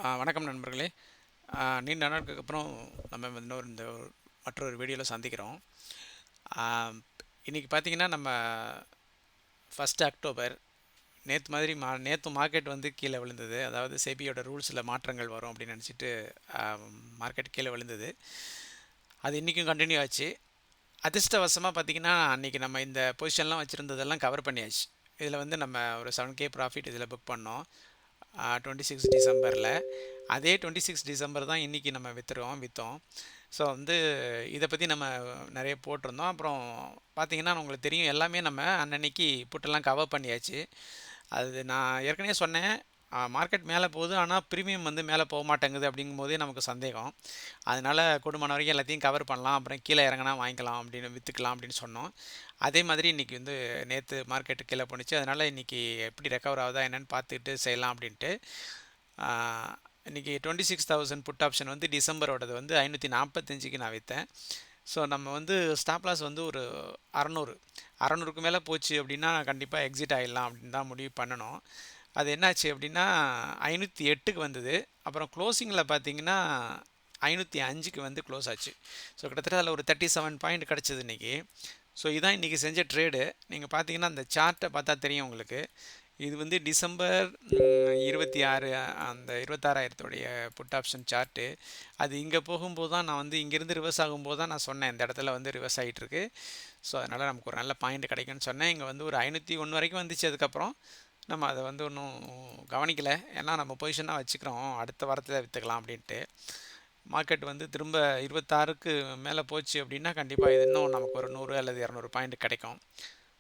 வணக்கம் நண்பர்களே. நீண்ட நாட்களுக்கு அப்புறம் நம்ம மற்றொரு வீடியோவில் சந்திக்கிறோம். இன்றைக்கி பார்த்தீங்கன்னா நம்ம 1 அக்டோபர் நேற்று மார்க்கெட் வந்து கீழே விழுந்தது. அதாவது செபியோட ரூல்ஸில் மாற்றங்கள் வரும் அப்படின்னு நினச்சிட்டு மார்க்கெட் கீழே விழுந்தது. அது இன்றைக்கும் கண்டினியூ ஆச்சு. அதிர்ஷ்டவசமாக பார்த்தீங்கன்னா அன்றைக்கி நம்ம இந்த பொசிஷன்லாம் வச்சுருந்ததெல்லாம் கவர் பண்ணியாச்சு. இதில் வந்து நம்ம ஒரு 7K ப்ராஃபிட் இதில் புக் பண்ணோம் 26 டிசம்பரில். அதே 26 டிசம்பர் தான் இன்றைக்கி நம்ம விற்றோம். ஸோ வந்து இதை பற்றி நம்ம நிறைய போட்டிருந்தோம். அப்புறம் பார்த்திங்கன்னா உங்களுக்கு தெரியும், எல்லாமே நம்ம அன்னன்னைக்கு புட்டெல்லாம் கவர் பண்ணியாச்சு. அது நான் ஏற்கனவே சொன்னேன், மார்க்கெட் மேலே போகுது, ஆனால் ப்ரீமியம் வந்து மேலே போக மாட்டேங்குது அப்படிங்கும்போதே நமக்கு சந்தேகம். அதனால் கூடுமான வரைக்கும் எல்லாத்தையும் கவர் பண்ணலாம், அப்புறம் கீழே இறங்கினா வாங்கிக்கலாம் அப்படின்னு விற்றுக்கலாம் அப்படின்னு சொன்னோம். அதே மாதிரி இன்றைக்கி வந்து நேற்று மார்க்கெட்டு கீழே போணுச்சு. அதனால் இன்றைக்கி எப்படி ரெக்கவர் ஆகுதா என்னென்னு பார்த்துக்கிட்டு செய்யலாம் அப்படின்ட்டு இன்றைக்கி 26,000 புட் ஆப்ஷன் வந்து டிசம்பரோடது வந்து 545க்கு நான் விற்றேன். ஸோ நம்ம வந்து ஸ்டாப் லாஸ் வந்து ஒரு 600க்கு மேலே போச்சு அப்படின்னா கண்டிப்பாக எக்ஸிட் ஆகிடலாம் அப்படின்னு தான் முடிவு பண்ணணும். அது என்னாச்சு அப்படின்னா 508க்கு வந்தது. அப்புறம் க்ளோசிங்கில் பார்த்தீங்கன்னா 505க்கு வந்து க்ளோஸ் ஆச்சு. ஸோ கிட்டத்தட்ட அதில் ஒரு 37 பாயிண்ட் கிடச்சிது இன்றைக்கி. ஸோ இதான் இன்றைக்கி செஞ்ச ட்ரேடு. நீங்கள் பார்த்தீங்கன்னா அந்த சார்ட்டை பார்த்தா தெரியும் உங்களுக்கு. இது வந்து டிசம்பர் 26 அந்த 26,000 புட் ஆப்ஷன் சார்ட்டு. அது இங்கே போகும்போது தான் நான் வந்து இங்கேருந்து ரிவர்ஸ் ஆகும்போது தான் நான் சொன்னேன், இந்த இடத்துல வந்து ரிவர்ஸ் ஆகிட்டுருக்கு. ஸோ அதனால் நமக்கு ஒரு நல்ல பாயிண்ட் கிடைக்கும்னு சொன்னேன். இங்கே வந்து ஒரு 501 வரைக்கும் வந்துச்சு. அதுக்கப்புறம் நம்ம அதை வந்து ஒன்றும் கவனிக்கலை, ஏன்னா நம்ம பொசிஷனாக வச்சுக்கிறோம், அடுத்த வாரத்தில் விற்றுக்கலாம் அப்படின்ட்டு. மார்க்கெட் வந்து திரும்ப 26க்கு மேலே போச்சு அப்படின்னா கண்டிப்பாக இது இன்னும் நமக்கு ஒரு 100 அல்லது 200 பாயிண்ட் கிடைக்கும்.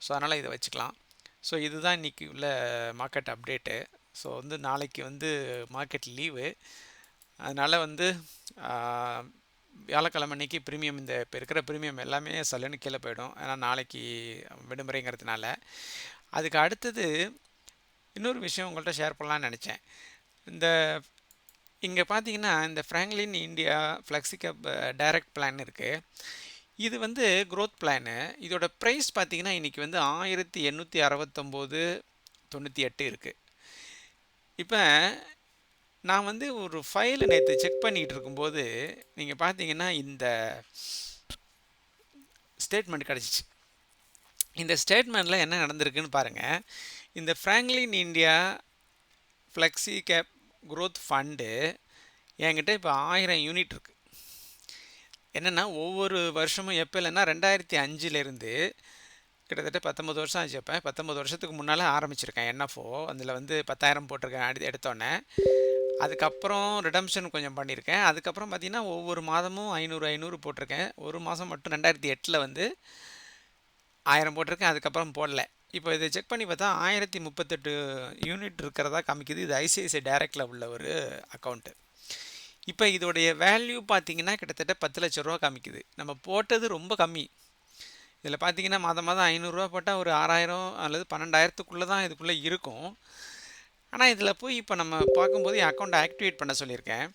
ஸோ அதனால் இதை வச்சுக்கலாம். ஸோ இதுதான் இன்றைக்கி உள்ள மார்க்கெட் அப்டேட்டு. ஸோ வந்து நாளைக்கு வந்து மார்க்கெட் லீவு. அதனால் வந்து வியாழக்கிழமை அன்றைக்கி ப்ரீமியம், இந்த இப்போ இருக்கிற ப்ரீமியம் எல்லாமே சல்லுன்னு கீழே போயிடும், ஏன்னா நாளைக்கு விடுமுறைங்கிறதுனால. அதுக்கு அடுத்தது இன்னொரு விஷயம் உங்கள்கிட்ட ஷேர் பண்ணலான்னு நினச்சேன். இங்கே பார்த்தீங்கன்னா இந்த ஃப்ராங்க்லின் இந்தியா ஃப்ளெக்ஸிகப் டைரக்ட் பிளான் இருக்குது. இது வந்து க்ரோத் பிளானு. இதோட ப்ரைஸ் பார்த்தீங்கன்னா இன்றைக்கி வந்து 1869.98 இருக்குது. இப்போ நான் வந்து ஒரு ஃபைலை நேற்று செக் பண்ணிகிட்டு இருக்கும்போது நீங்கள் பார்த்தீங்கன்னா இந்த ஸ்டேட்மெண்ட் கிடச்சிச்சு. இந்த ஸ்டேட்மெண்ட்டில் என்ன நடந்திருக்குன்னு பாருங்கள். இந்த Franklin India flexi gap growth fund என்கிட்ட இப்போ 1000 யூனிட் இருக்குது. என்னென்னா ஒவ்வொரு வருஷமும் எப்போ இல்லைன்னா 2005லேருந்து கிட்டத்தட்ட 19 வருஷம் ஆச்சு. அப்போ 19 வருஷத்துக்கு முன்னால் ஆரம்பிச்சிருக்கேன் என்எஃப்ஓ. அதில் வந்து 10,000 போட்டிருக்கேன் எடுத்தோன்னே. அதுக்கப்புறம் ரிடம்ஷன் கொஞ்சம் பண்ணியிருக்கேன். அதுக்கப்புறம் பார்த்திங்கன்னா ஒவ்வொரு மாதமும் 500 போட்டிருக்கேன். ஒரு மாதம் மட்டும் 2008 வந்து 1000 போட்டிருக்கேன். அதுக்கப்புறம் போடல. இப்போ இதை செக் பண்ணி பார்த்தா 1038 யூனிட் இருக்கிறதா காமிக்குது. இது ஐசிஐசிஐ டைரக்டில் உள்ள ஒரு அக்கௌண்ட்டு. இப்போ இதோடைய வேல்யூ பார்த்திங்கன்னா கிட்டத்தட்ட 10 லட்ச ரூபா காமிக்குது. நம்ம போட்டது ரொம்ப கம்மி. இதில் பார்த்திங்கன்னா மாதம் 500 போட்டால் ஒரு 6000 அல்லது 12,000க்குள்ளே தான் இதுக்குள்ளே இருக்கும். ஆனால் இதில் போய் இப்போ நம்ம பார்க்கும்போது என் அக்கௌண்ட்டை ஆக்டிவேட் பண்ண சொல்லியிருக்கேன்.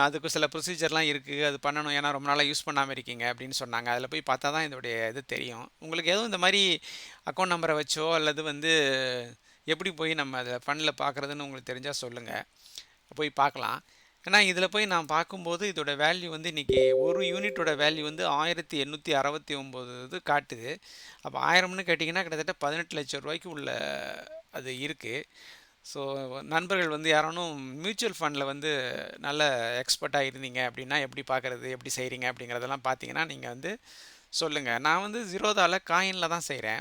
அதுக்கு சில ப்ரொசீஜர்லாம் இருக்குது, அது பண்ணணும், ஏன்னா ரொம்ப நாளாக யூஸ் பண்ணாமல் இருக்கீங்க அப்படின்னு சொன்னாங்க. அதில் போய் பார்த்தா தான் இதோடைய இது தெரியும். உங்களுக்கு எதுவும் இந்த மாதிரி அக்கௌண்ட் நம்பரை வச்சோ அல்லது வந்து எப்படி போய் நம்ம அதை ஃபண்டில் பார்க்குறதுன்னு உங்களுக்கு தெரிஞ்சால் சொல்லுங்கள், போய் பார்க்கலாம். ஏன்னா இதில் போய் நான் பார்க்கும்போது இதோட வேல்யூ வந்து இன்றைக்கி ஒரு யூனிட்டோட வேல்யூ வந்து 1869 காட்டுது. அப்போ 1000ன்னு கேட்டிங்கன்னா கிட்டத்தட்ட 18 லட்சம் ரூபாய்க்கு உள்ள அது இருக்குது. ஸோ நண்பர்கள் வந்து யாரானும் மியூச்சுவல் ஃபண்டில் வந்து நல்ல எக்ஸ்பர்ட்டாக இருந்தீங்க அப்படின்னா எப்படி பார்க்குறது, எப்படி செய்கிறீங்க அப்படிங்கிறதெல்லாம் பார்த்தீங்கன்னா நீங்கள் வந்து சொல்லுங்கள். நான் வந்து ஜீரோதாவில் காயினில் தான் செய்கிறேன்.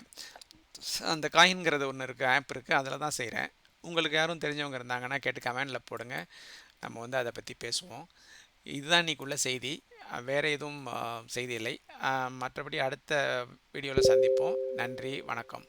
அந்த காயின்கிறது ஒன்று இருக்குது, ஆப் இருக்குது, அதில் தான் செய்கிறேன். உங்களுக்கு யாரும் தெரிஞ்சவங்க இருந்தாங்கன்னா கேட்டு கமெண்டில் போடுங்க, நம்ம வந்து அதை பற்றி பேசுவோம். இதுதான் இன்றைக்குள்ள செய்தி. வேறு எதுவும் செய்தி இல்லை. மற்றபடி அடுத்த வீடியோவில் சந்திப்போம். நன்றி, வணக்கம்.